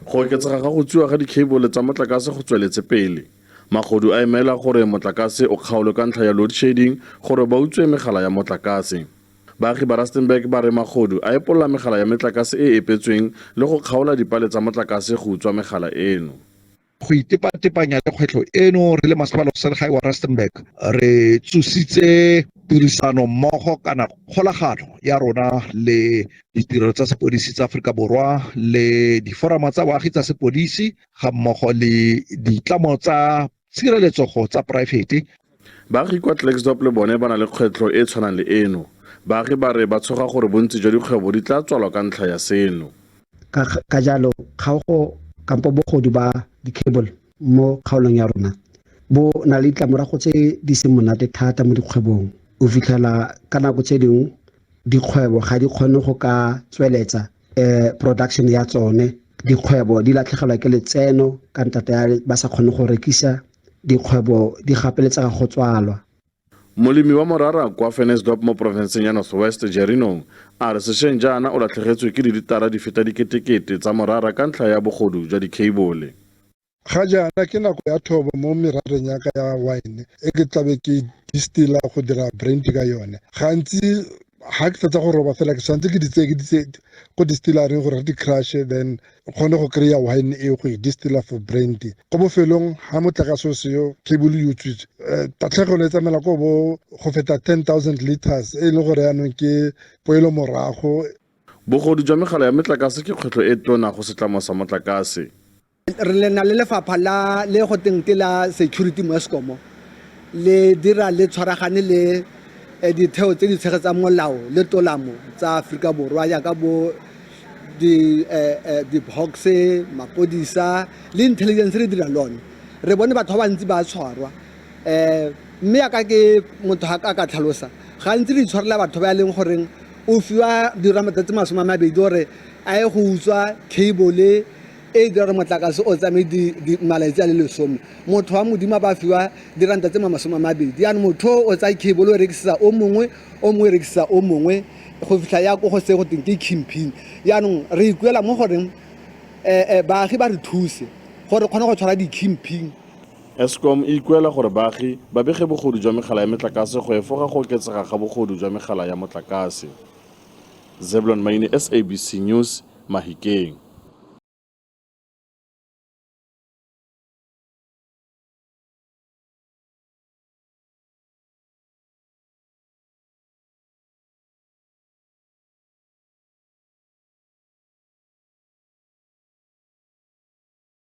Go oketsega ga go tswiwa ga di-cable tsa motlakase go tsweletse pele. Mahodu a emela gore motlakase o kgaolwe ka ntlha ya load shedding gore ba utswe megala ya motlakase. Baagi ba Rustenburg ba re Mahodu a epolola megala ya motlakase e epetsweng le go kgaola dipale tsa motlakase go utswa megala eno. Go itepatepanya le kgwetlho eno re le masepala wa selegae wa Rustenburg re tsositse tirisano mmogo kana kgolagano ya rona le ditirelo tsa sepodisi tsa Afrika Borwa le diforamo tsa baagi tsa sepodisi ga mmogo le ditlamo tsa tshireletsogo tsa poraefete. Baagi kwa Klerksdorp le bone ba na le kgwetlho e tshwanang le eno. Baagi ba re ba tshoga gore bontsi jwa dikgwebo di tla tswalwa ka ntlha ya seno. Ka jalo kgaogo kampo bogodu ba di-cable mo kgaolong ya rona bo na le ditlamorago tse di seng monate thata mo dikgwebong. O fitlhela ka nako tse dingwe dikgwebo ga di kgone go ka tsweletsa production ya tsone. Dikgwebo di latlhegelwa ke letseno ka ntata ya ba sa kgone go rekisa, dikgwebo di gapeletsa go tswalwa. Molemi wa morara kwa Ventersdorp mo porofenseng ya Northwest Jerinong a re sešweng jaana o latlhegetswe ke dilitara di feta diketekete tsa morara ka ntlha ya bogodu jwa di-cable. Ga jaana ke nako ya thobo mo merareng ya ka ya wine e ke tlabe ke distilla go dira brandy ka yone. Gantsi ga ke fetsa go roba fela ke santse ke ditse go distillareng gore di crush then kgone go kry-a wine e go e distilla for brandy. Ko bofelong ga motlakase o seo cable e utswitswe tatlhegelo e tsamela ko bo go feta 10,000 liters e le gore yaanong ke poelo morago. Bogodu jwa megala ya motlakase ke kgwetlho e tona go setlamo sa motlakase. Re na le lefapha la le go teng la security mo Eskom le dira le tshwaragane le ditheo tse di tshegetsang molao le tolamo tsa Afrika Borwa ya ka bo di box mapodisa le intelligence re dira lone re bone batho ba bantsi ba tshwarwa mme ya ka ke motho ga ka tlhalosa gantsi di tshwarela batho ba leng goreng o fiwa diramatsatsi 20 gore a ye go utswa cable e dira motlakase o tsame di malatsi a le lesome. Motho wa modimo ba fiwa diranta tse 20 yana motho o tsa cable o rekisa o mongwe rekisa o mongwe go fitla ya go se go teng ke kingpin. Yaanong re ikuela mo goreng baagi ba re thuse gore kgone go tshwara di-kingpin. Eskom e ikuela gore baagi ba bege bogodu jwa megala ya motlakase go efoga go oketsega ga bogodu jwa megala ya motlakase. Zebulon Maine, SABC News, Mahikeng.